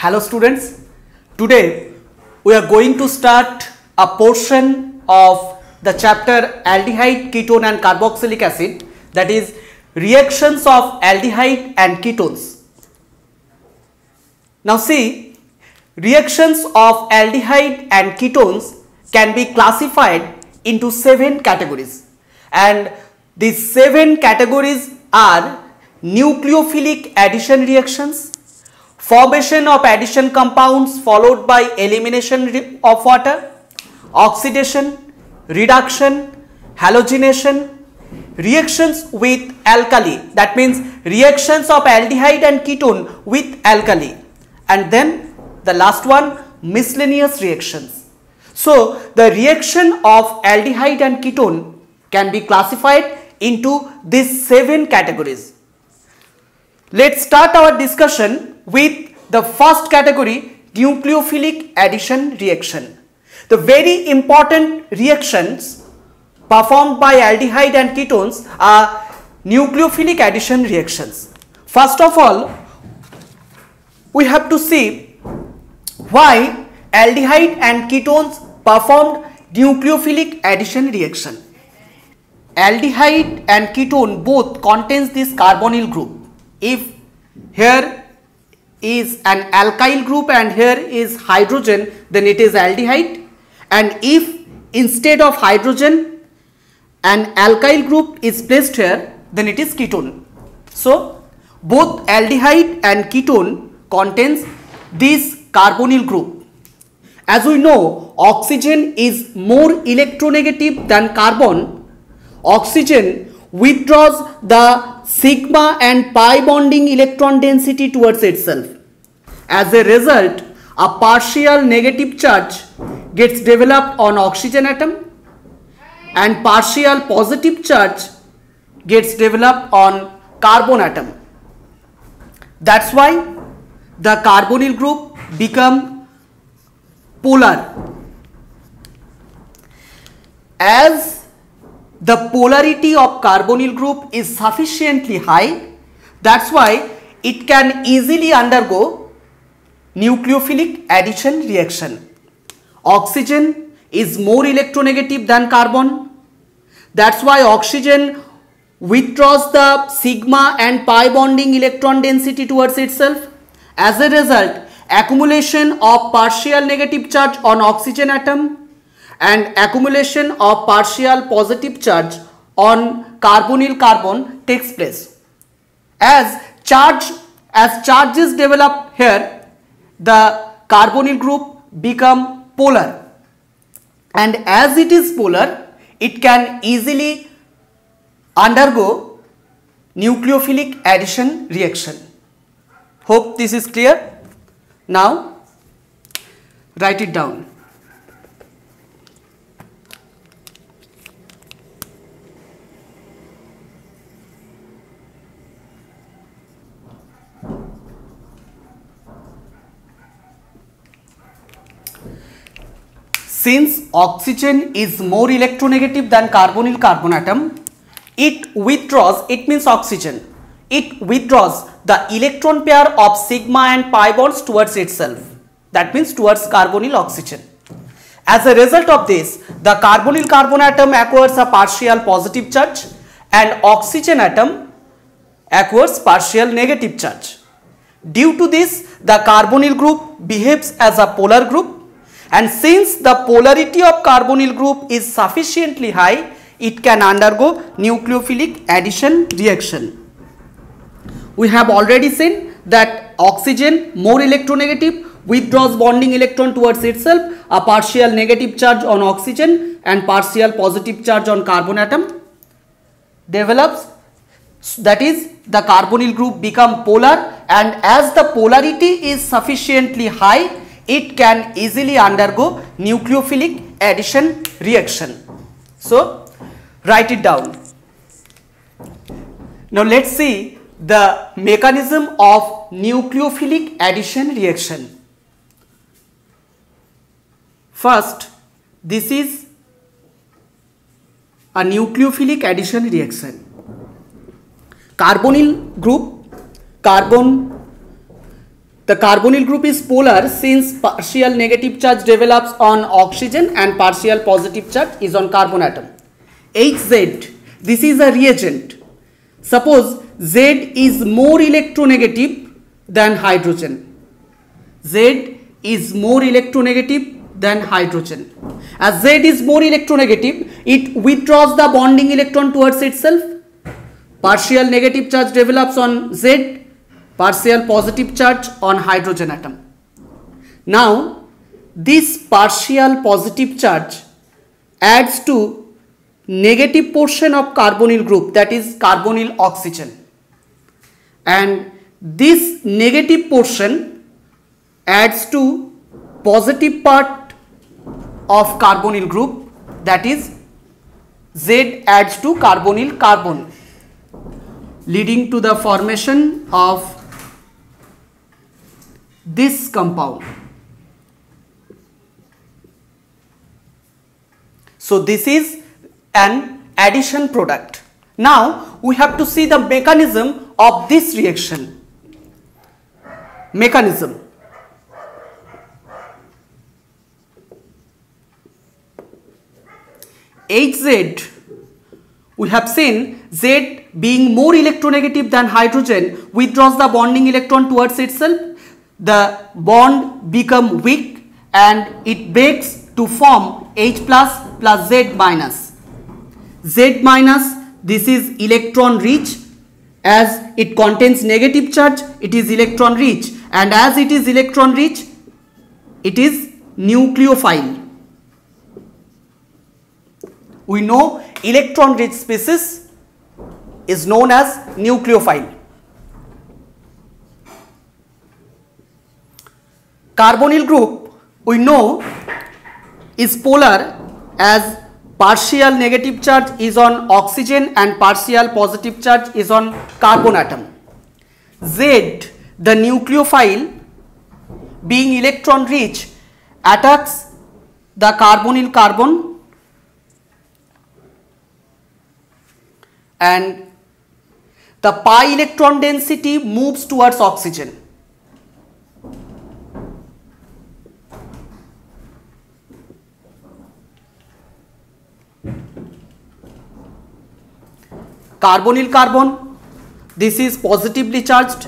Hello students, today we are going to start a portion of the chapter aldehyde, ketone and carboxylic acid, that is reactions of aldehyde and ketones. Now see, reactions of aldehyde and ketones can be classified into 7 categories, and these 7 categories are nucleophilic addition reactions, formation of addition compounds followed by elimination of water, oxidation, reduction, halogenation, reactions with alkali, that means reactions of aldehyde and ketone with alkali, and then the last one, miscellaneous reactions. So the reaction of aldehyde and ketone can be classified into these 7 categories. Let's start our discussion with the first category, nucleophilic addition reaction. The very important reactions performed by aldehyde and ketones are nucleophilic addition reactions. First of all, we have to see why aldehyde and ketones performed nucleophilic addition reaction. Aldehyde and ketone both contains this carbonyl group. If here is an alkyl group and here is hydrogen, then it is aldehyde, and if instead of hydrogen an alkyl group is placed here, then it is ketone. So both aldehyde and ketone contains this carbonyl group. As we know, oxygen is more electronegative than carbon. Oxygen withdraws the sigma and pi bonding electron density towards itself. As a result, a partial negative charge gets developed on oxygen atom and partial positive charge gets developed on carbon atom. That's why the carbonyl group become polar. As the polarity of carbonyl group is sufficiently high, that's why it can easily undergo nucleophilic addition reaction. Oxygen is more electronegative than carbon. That's why oxygen withdraws the sigma and pi bonding electron density towards itself. As a result, accumulation of partial negative charge on oxygen atom and accumulation of partial positive charge on carbonyl carbon takes place. As charges develop here, the carbonyl group become polar, and as it is polar, it can easily undergo nucleophilic addition reaction. Hope this is clear. Now write it down. Since oxygen is more electronegative than carbonyl carbon atom, it withdraws the electron pair of sigma and pi bonds towards itself, that means towards carbonyl oxygen. As a result of this, the carbonyl carbon atom acquires a partial positive charge and oxygen atom acquires partial negative charge. Due to this, the carbonyl group behaves as a polar group, and since the polarity of carbonyl group is sufficiently high, it can undergo nucleophilic addition reaction. We have already seen that oxygen, more electronegative, withdraws bonding electron towards itself, a partial negative charge on oxygen and partial positive charge on carbon atom develops, that is the carbonyl group become polar, and as the polarity is sufficiently high, it can easily undergo nucleophilic addition reaction. So write it down. Now let's see the mechanism of nucleophilic addition reaction. First, this is a nucleophilic addition reaction. Carbonyl group, carbon The carbonyl group is polar since partial negative charge develops on oxygen and partial positive charge is on carbon atom. Hz, this is a reagent. Suppose Z is more electronegative than hydrogen. Z is more electronegative than hydrogen. As Z is more electronegative, it withdraws the bonding electron towards itself. Partial negative charge develops on Z, partial positive charge on hydrogen atom. Now, this partial positive charge adds to negative portion of carbonyl group, that is carbonyl oxygen, and this negative portion adds to positive part of carbonyl group, that is Z adds to carbonyl carbon, leading to the formation of this compound. So this is an addition product. Now we have to see the mechanism of this reaction. Mechanism. Hz, we have seen Z being more electronegative than hydrogen withdraws the bonding electron towards itself. The bond become weak and it breaks to form H plus Z minus. Z minus, this is electron rich, as it contains negative charge, it is electron rich, and as it is electron rich, it is nucleophile. We know electron rich species is known as nucleophile. Carbonyl group we know is polar, as partial negative charge is on oxygen and partial positive charge is on carbon atom. Z, the nucleophile, being electron rich, attacks the carbonyl carbon and the pi electron density moves towards oxygen. Carbonyl carbon, this is positively charged,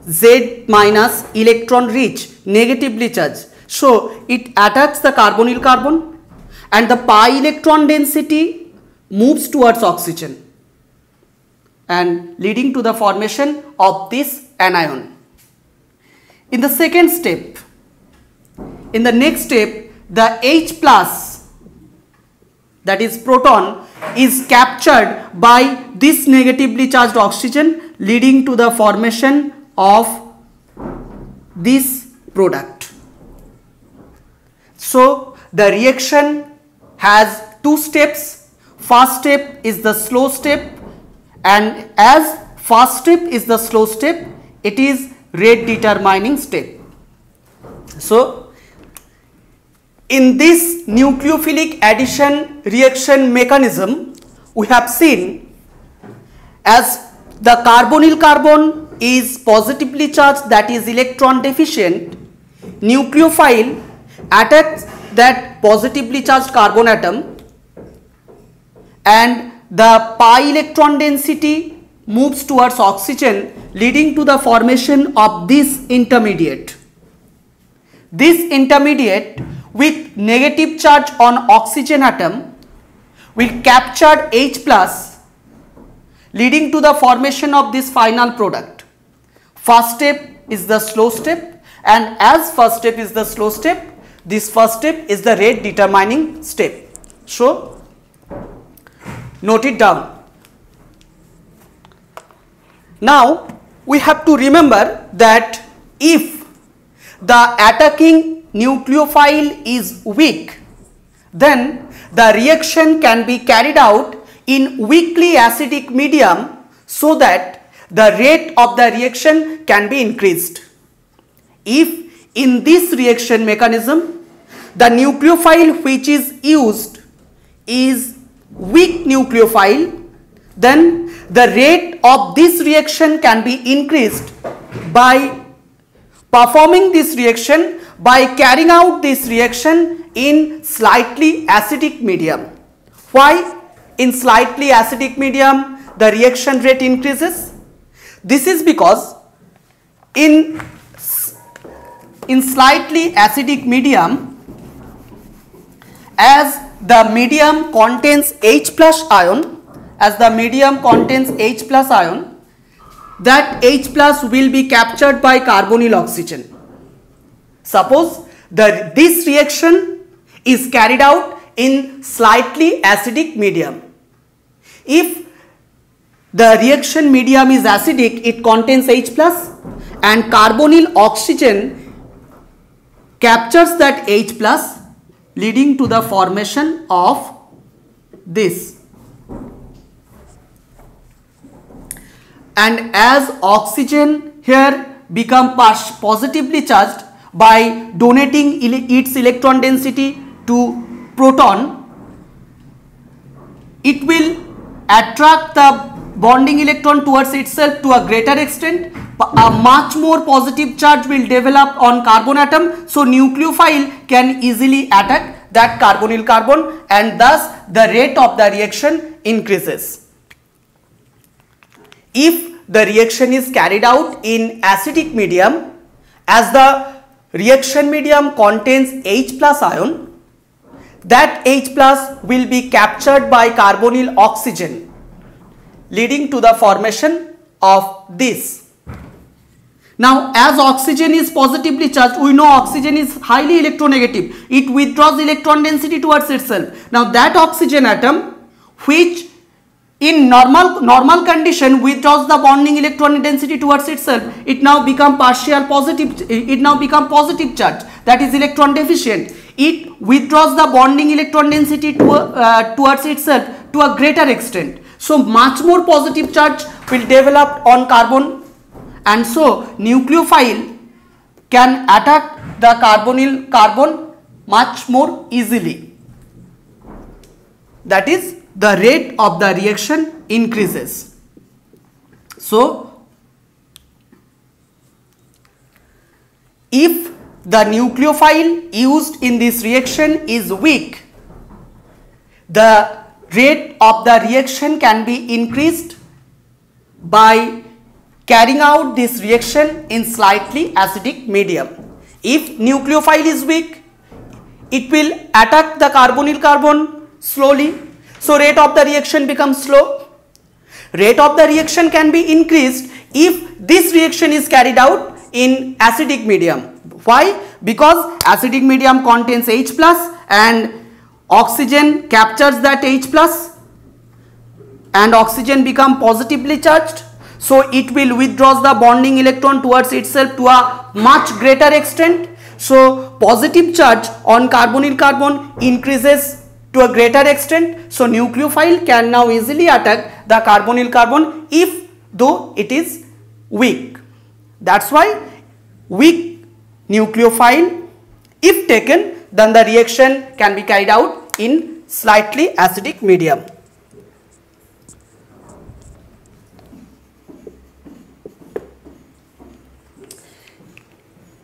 Z minus electron rich, negatively charged. So it attacks the carbonyl carbon and the pi electron density moves towards oxygen and leading to the formation of this anion. In the second step, in the next step, the H plus, that is proton, is captured by this negatively charged oxygen, leading to the formation of this product. So the reaction has two steps. First step is the slow step, and as first step is the slow step, it is rate determining step. So in this nucleophilic addition reaction mechanism, we have seen as the carbonyl carbon is positively charged, that is electron deficient, nucleophile attacks that positively charged carbon atom and the pi electron density moves towards oxygen, leading to the formation of this intermediate. This intermediate with negative charge on oxygen atom will capture H plus, leading to the formation of this final product. First step is the slow step, and as first step is the slow step, this first step is the rate determining step. So note it down. Now we have to remember that if the attacking nucleophile is weak, then the reaction can be carried out in weakly acidic medium so that the rate of the reaction can be increased. If in this reaction mechanism the nucleophile which is used is weak nucleophile, then the rate of this reaction can be increased by performing this reaction by carrying out this reaction in slightly acidic medium. Why in slightly acidic medium the reaction rate increases? This is because in slightly acidic medium, as the medium contains H plus ion, that H plus will be captured by carbonyl oxygen. Suppose this reaction is carried out in slightly acidic medium. If the reaction medium is acidic, it contains H plus and carbonyl oxygen captures that H plus, leading to the formation of this. And as oxygen here become positively charged by donating its electron density to proton, it will attract the bonding electron towards itself to a greater extent. A much more positive charge will develop on carbon atom, so nucleophile can easily attack that carbonyl carbon, and thus the rate of the reaction increases. If the reaction is carried out in acidic medium, as the reaction medium contains H plus ion, that H plus will be captured by carbonyl oxygen, leading to the formation of this. Now, as oxygen is positively charged, we know oxygen is highly electronegative. It withdraws electron density towards itself. Now, that oxygen atom, which in normal condition withdraws the bonding electron density towards itself, it now become positive charge, that is electron deficient. It withdraws the bonding electron density towards itself to a greater extent. So much more positive charge will develop on carbon, and so nucleophile can attack the carbonyl carbon much more easily. That is, the rate of the reaction increases. So if the nucleophile used in this reaction is weak, the rate of the reaction can be increased by carrying out this reaction in slightly acidic medium. If nucleophile is weak, it will attack the carbonyl carbon slowly, so rate of the reaction becomes slow. Rate of the reaction can be increased if this reaction is carried out in acidic medium. Why? Because acidic medium contains H plus and oxygen captures that H plus and oxygen become positively charged, so it will withdraws the bonding electron towards itself to a much greater extent. So positive charge on carbonyl carbon increases to a greater extent, so nucleophile can now easily attack the carbonyl carbon if though it is weak. That's why weak nucleophile, if taken, then the reaction can be carried out in slightly acidic medium.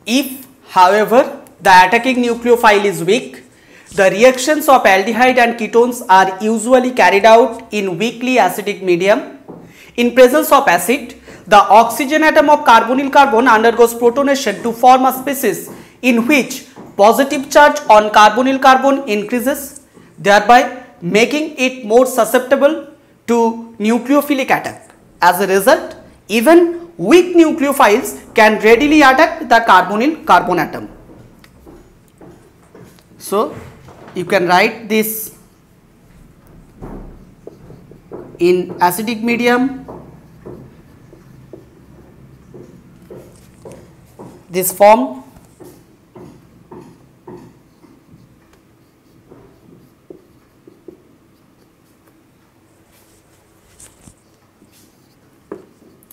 If, however, the attacking nucleophile is weak, the reactions of aldehyde and ketones are usually carried out in weakly acidic medium. In presence of acid, the oxygen atom of carbonyl carbon undergoes protonation to form a species in which positive charge on carbonyl carbon increases, thereby making it more susceptible to nucleophilic attack. As a result, even weak nucleophiles can readily attack the carbonyl carbon atom. So you can write this in acidic medium, this form,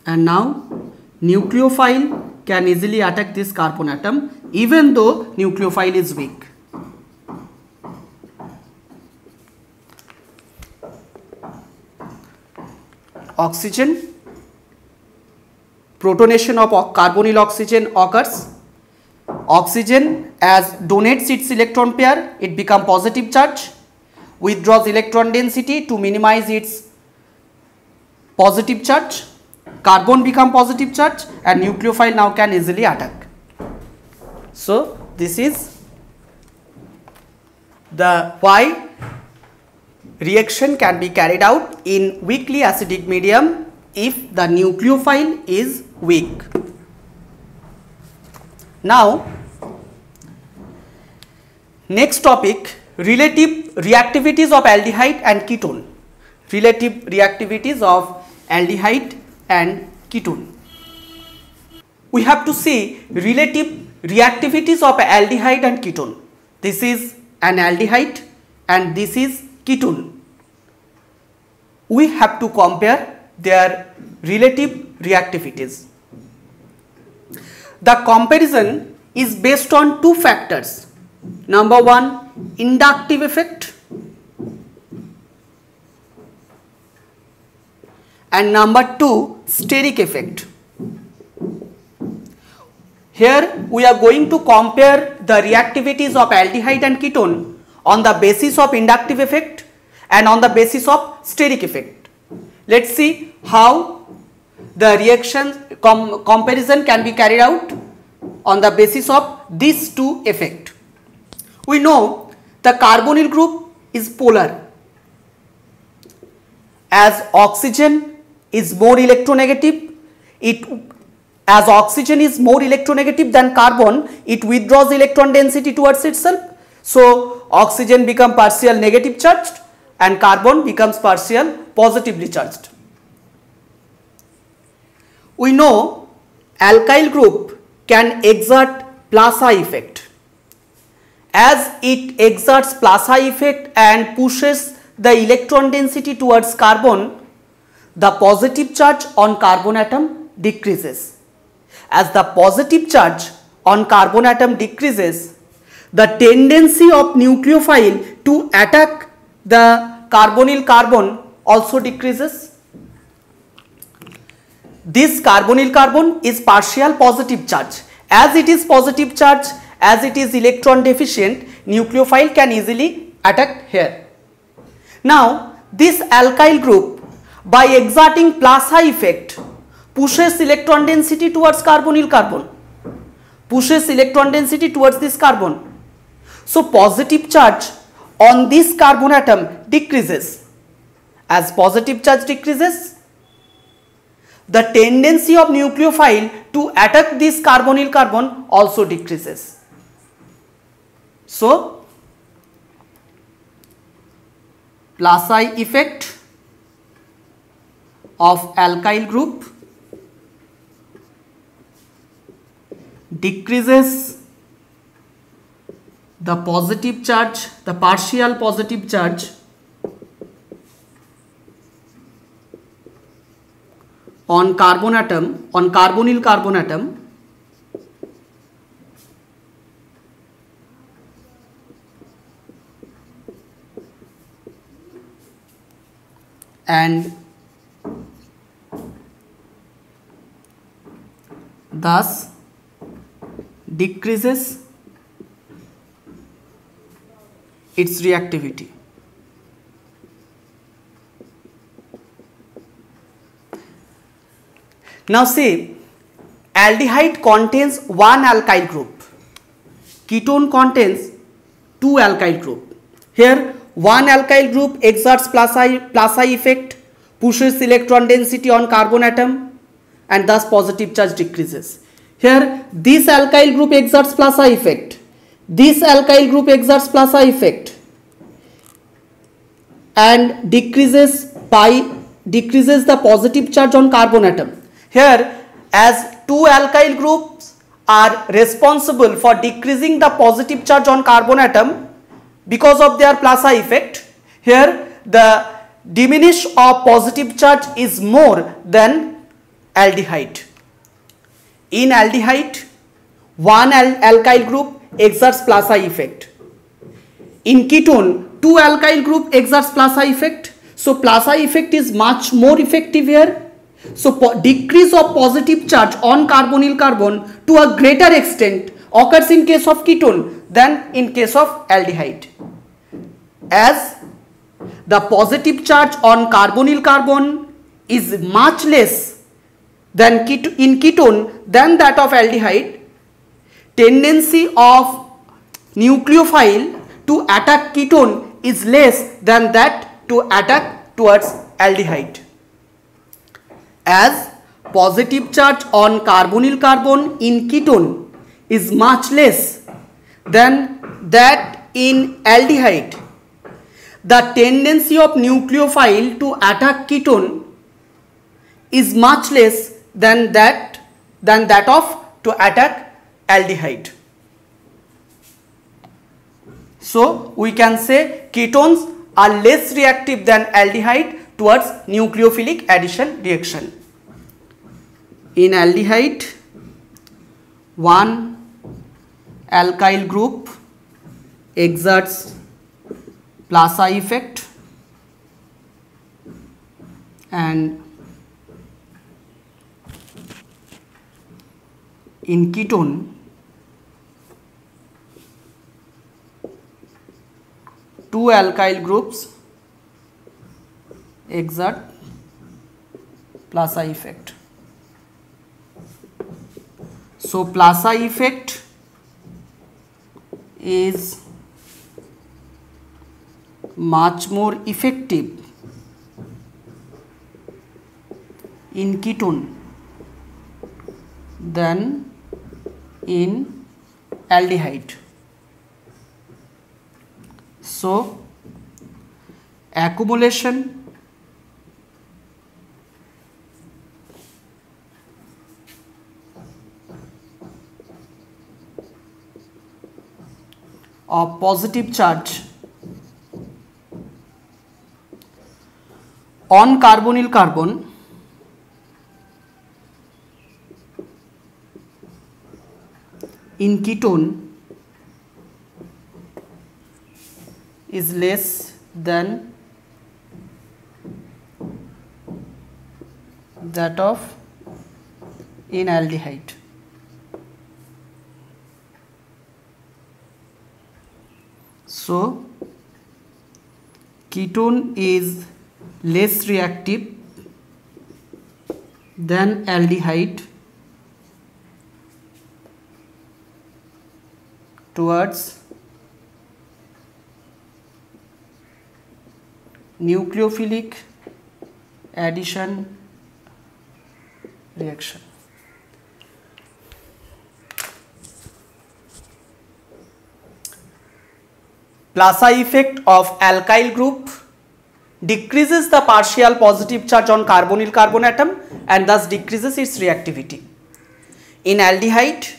and now nucleophile can easily attack this carbon atom even though nucleophile is weak. Oxygen, protonation of carbonyl oxygen occurs Oxygen as donates its electron pair, it become positive charge, withdraws electron density to minimize its positive charge, carbon become positive charge, and nucleophile now can easily attack. So this is the why reaction can be carried out in weakly acidic medium if the nucleophile is weak. Now next topic, relative reactivities of aldehyde and ketone. Relative reactivities of aldehyde and ketone. We have to see relative reactivities of aldehyde and ketone. This is an aldehyde and this is ketone. We have to compare their relative reactivities. The comparison is based on two factors. Number one, inductive effect, and number two, steric effect. Here we are going to compare the reactivities of aldehyde and ketone on the basis of inductive effect and on the basis of steric effect. Let's see how the reaction comparison can be carried out on the basis of these two effects. We know the carbonyl group is polar. As oxygen is more electronegative, as oxygen is more electronegative than carbon, it withdraws electron density towards itself. So oxygen becomes partial negative charged and carbon becomes partial positively charged. We know alkyl group can exert Plaza effect. As it exerts Plaza effect and pushes the electron density towards carbon, the positive charge on carbon atom decreases. As the positive charge on carbon atom decreases, the tendency of nucleophile to attack the carbonyl carbon also decreases. This carbonyl carbon is partial positive charge. As it is positive charge, as it is electron deficient, nucleophile can easily attack here. Now this alkyl group, by exerting Plaza effect, pushes electron density towards carbonyl carbon, pushes electron density towards this carbon. So positive charge on this carbon atom decreases. As positive charge decreases, the tendency of nucleophile to attack this carbonyl carbon also decreases. So Plaza effect of alkyl group decreases the positive charge, the partial positive charge on carbon atom, on carbonyl carbon atom, and thus decreases its reactivity. Now see, aldehyde contains one alkyl group, ketone contains two alkyl group. Here one alkyl group exerts Plaza effect, pushes electron density on carbon atom and thus positive charge decreases. Here this alkyl group exerts Plaza effect, this alkyl group exerts Plaza effect and decreases the positive charge on carbon atom. Here, as two alkyl groups are responsible for decreasing the positive charge on carbon atom because of their Plaza effect, here the diminish of positive charge is more than aldehyde. In aldehyde, one alkyl group exerts Plaza effect. In ketone, two alkyl group exerts Plaza effect. So Plaza effect is much more effective here. So decrease of positive charge on carbonyl carbon to a greater extent occurs in case of ketone than in case of aldehyde, as the positive charge on carbonyl carbon is much less than in ketone than that of aldehyde. Tendency of nucleophile to attack ketone is less than that to attack towards aldehyde, as positive charge on carbonyl carbon in ketone is much less than that in aldehyde. The tendency of nucleophile to attack ketone is much less than that of to attack aldehyde. So we can say ketones are less reactive than aldehyde towards nucleophilic addition reaction. In aldehyde, one alkyl group exerts Plaza effect, and in ketone, two alkyl groups exert Plaza effect. So Plaza effect is much more effective in ketone than in aldehyde. So accumulation of positive charge on carbonyl carbon in ketone is less than that of in aldehyde. So ketone is less reactive than aldehyde towards nucleophilic addition reaction. Plaza effect of alkyl group decreases the partial positive charge on carbonyl carbon atom and thus decreases its reactivity. In aldehyde,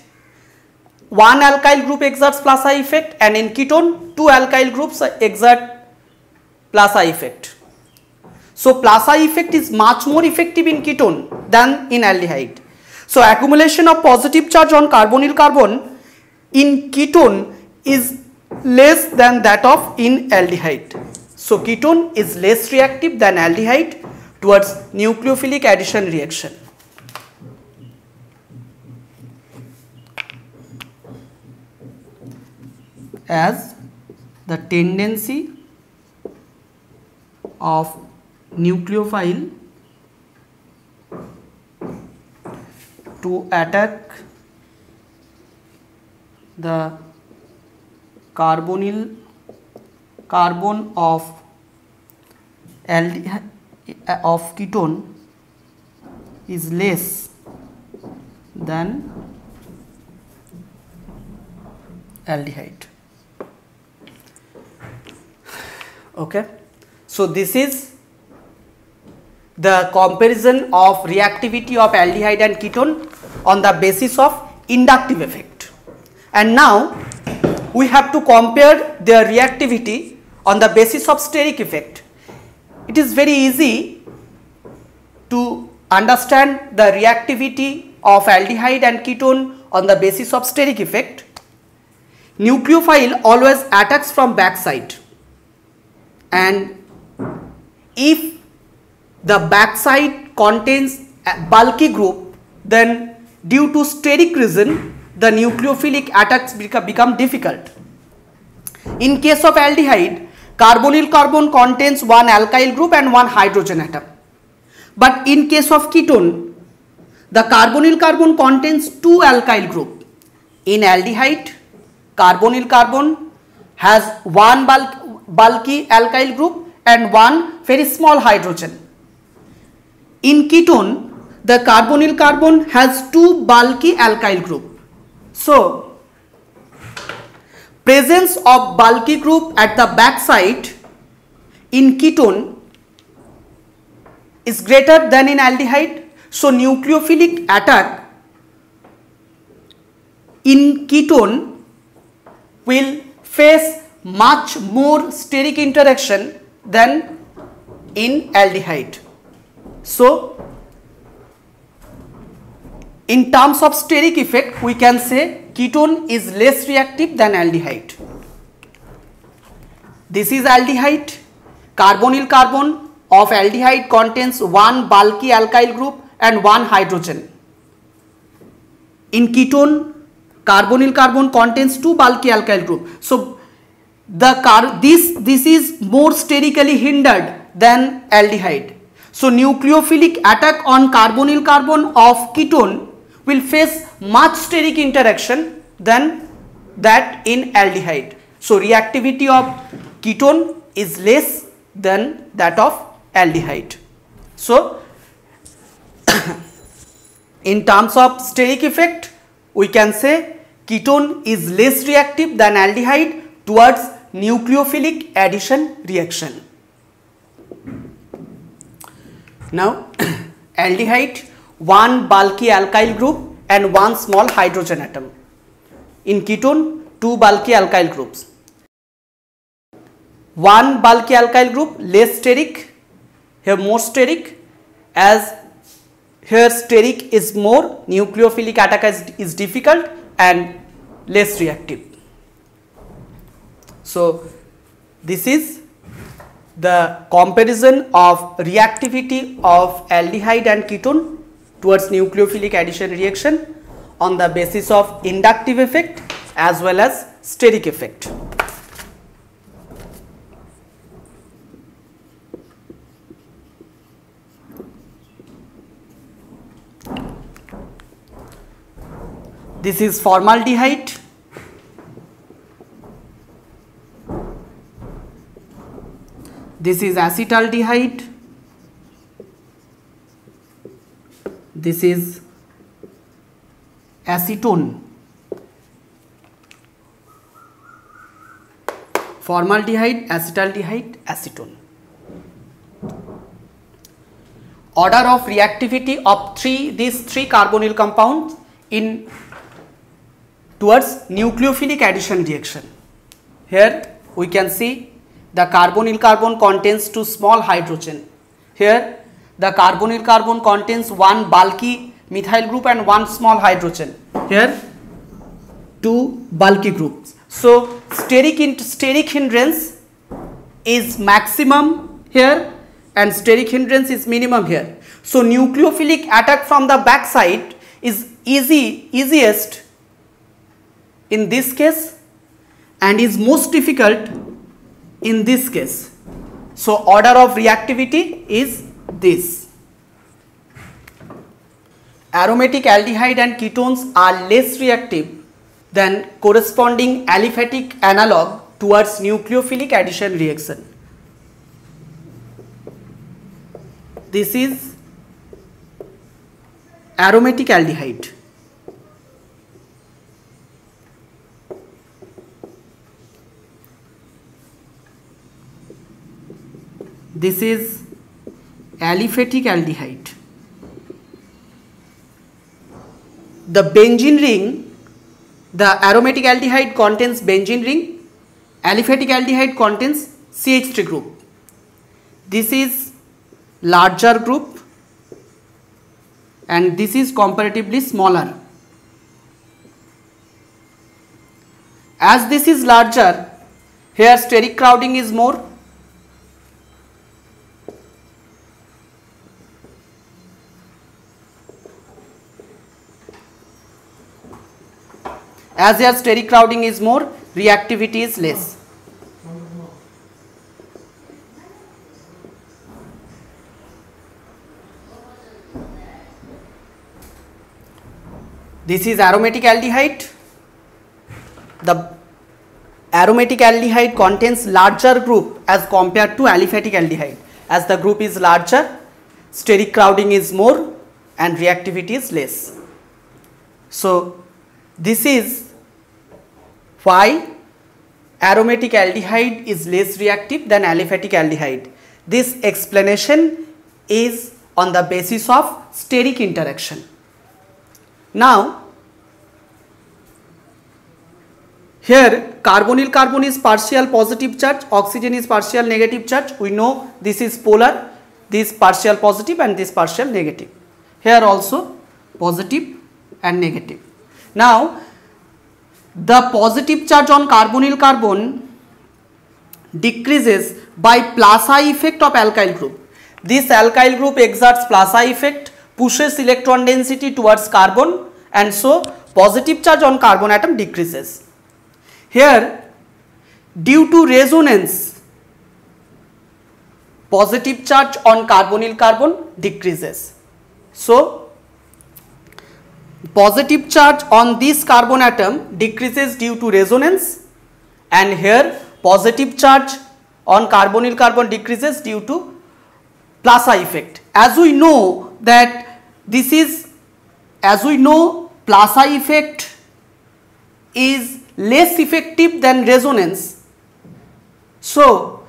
one alkyl group exerts Plaza effect, and in ketone, two alkyl groups exert Plaza effect. So Plaza effect is much more effective in ketone than in aldehyde. So accumulation of positive charge on carbonyl carbon in ketone is less than that of in aldehyde. So ketone is less reactive than aldehyde towards nucleophilic addition reaction. As the tendency of nucleophile to attack the carbon of ketone is less than aldehyde. Okay, so this is the comparison of reactivity of aldehyde and ketone on the basis of inductive effect. And now we have to compare their reactivity on the basis of steric effect. It is very easy to understand the reactivity of aldehyde and ketone on the basis of steric effect. Nucleophile always attacks from backside, and if the backside contains a bulky group, then due to steric reason the nucleophilic attacks become difficult. In case of aldehyde, carbonyl carbon contains one alkyl group and one hydrogen atom. But in case of ketone, the carbonyl carbon contains two alkyl group. In aldehyde, carbonyl carbon has one bulky alkyl group and one very small hydrogen. In ketone, the carbonyl carbon has two bulky alkyl group. So, presence of bulky group at the back side in ketone is greater than in aldehyde. So, nucleophilic attack in ketone will face much more steric interaction than in aldehyde. So, in terms of steric effect, we can say ketone is less reactive than aldehyde. This is aldehyde. Carbonyl carbon of aldehyde contains one bulky alkyl group and one hydrogen. In ketone, carbonyl carbon contains two bulky alkyl group. So, this is more sterically hindered than aldehyde. So, nucleophilic attack on carbonyl carbon of ketone will face much steric interaction than that in aldehyde. So, reactivity of ketone is less than that of aldehyde. So, in terms of steric effect, we can say ketone is less reactive than aldehyde towards nucleophilic addition reaction. Now, aldehyde, one bulky alkyl group and one small hydrogen atom. In ketone, two bulky alkyl groups. One bulky alkyl group less steric, here more steric, as here steric is more, nucleophilic attack is difficult and less reactive. So, this is the comparison of reactivity of aldehyde and ketone towards nucleophilic addition reaction on the basis of inductive effect as well as steric effect. This is formaldehyde. This is acetaldehyde. This is acetone. Formaldehyde, acetaldehyde, acetone. Order of reactivity of these three carbonyl compounds in towards nucleophilic addition reaction. Here we can see the carbonyl carbon contains two small hydrogen. Here the carbonyl carbon contains one bulky methyl group and one small hydrogen. Here two bulky groups. So, steric hindrance is maximum here and steric hindrance is minimum here. So, nucleophilic attack from the back side is easiest in this case and is most difficult in this case. So, order of reactivity is this. Aromatic aldehyde and ketones are less reactive than corresponding aliphatic analog towards nucleophilic addition reaction. This is aromatic aldehyde. This is aliphatic aldehyde. The benzene ring, the aromatic aldehyde contains benzene ring, aliphatic aldehyde contains CH3 group. This is larger group and this is comparatively smaller. As this is larger, here steric crowding is more. As here steric crowding is more, reactivity is less. This is aromatic aldehyde. The aromatic aldehyde contains larger group as compared to aliphatic aldehyde. As the group is larger, steric crowding is more and reactivity is less. So this is why aromatic aldehyde is less reactive than aliphatic aldehyde. This explanation is on the basis of steric interaction. Now here carbonyl carbon is partial positive charge, oxygen is partial negative charge. We know this is polar, this partial positive and this partial negative. Here also positive and negative. Now the positive charge on carbonyl carbon decreases by Plaza effect of alkyl group. This alkyl group exerts Plaza effect, pushes electron density towards carbon, and so positive charge on carbon atom decreases. Here due to resonance, positive charge on carbonyl carbon decreases. So positive charge on this carbon atom decreases due to resonance, and here positive charge on carbonyl carbon decreases due to Plaza effect. As we know that this is, as we know, Plaza effect is less effective than resonance. So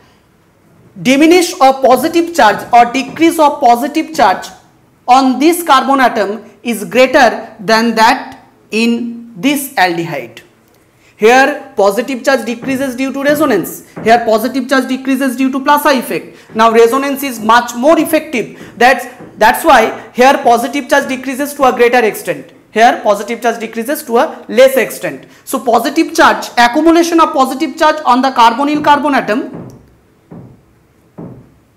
diminish of positive charge or decrease of positive charge on this carbon atom is greater than that in this aldehyde. Here positive charge decreases due to resonance, here positive charge decreases due to Plaza effect. Now resonance is much more effective, that's why here positive charge decreases to a greater extent, here positive charge decreases to a less extent. So positive charge, accumulation of positive charge on the carbonyl carbon atom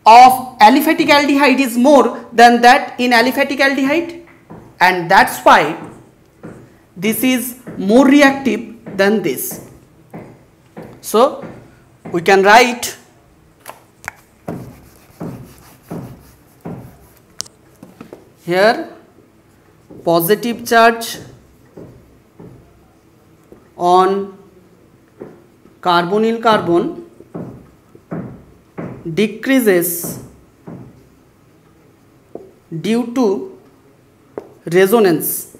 of aliphatic aldehyde is more than that in aliphatic aldehyde, and that's why this is more reactive than this. So we can write here positive charge on carbonyl carbon decreases due to resonance,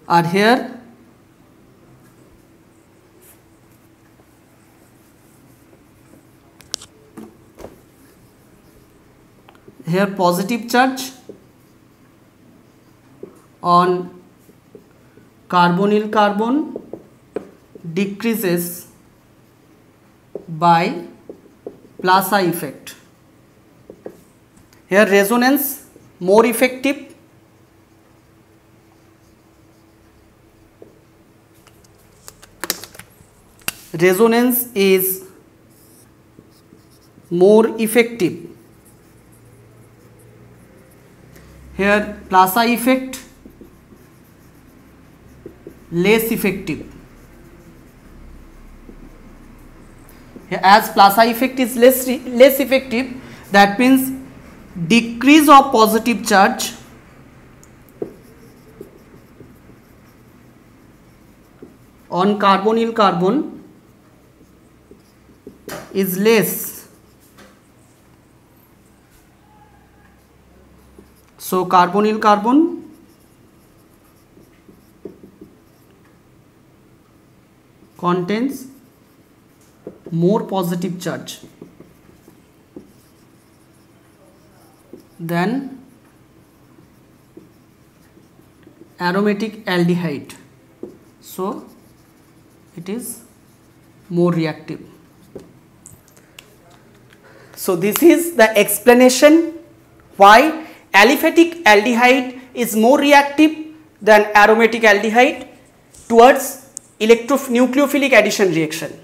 and here positive charge on carbonyl carbon decreases by Plaza effect. Here resonance more effective, resonance is more effective. Here Plaza effect less effective. Here, as Plaza effect is less effective, that means decrease of positive charge on carbonyl carbon is less. So carbonyl carbon contains more positive charge than aromatic aldehyde, so it is more reactive. So this is the explanation why aliphatic aldehyde is more reactive than aromatic aldehyde towards nucleophilic addition reaction.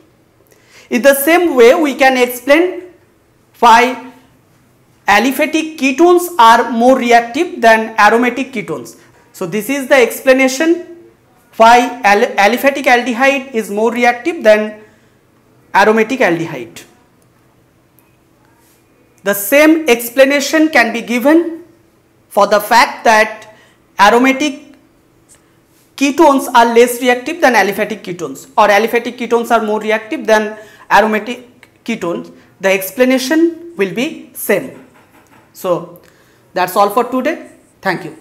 In the same way, we can explain why aliphatic ketones are more reactive than aromatic ketones. So this is the explanation why aliphatic aldehyde is more reactive than aromatic aldehyde. The same explanation can be given for the fact that aromatic ketones are less reactive than aliphatic ketones, or aliphatic ketones are more reactive than aromatic ketones. The explanation will be same. So that's all for today. Thank you.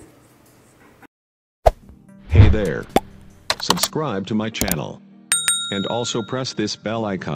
Hey there. Subscribe to my channel. And also press this bell icon.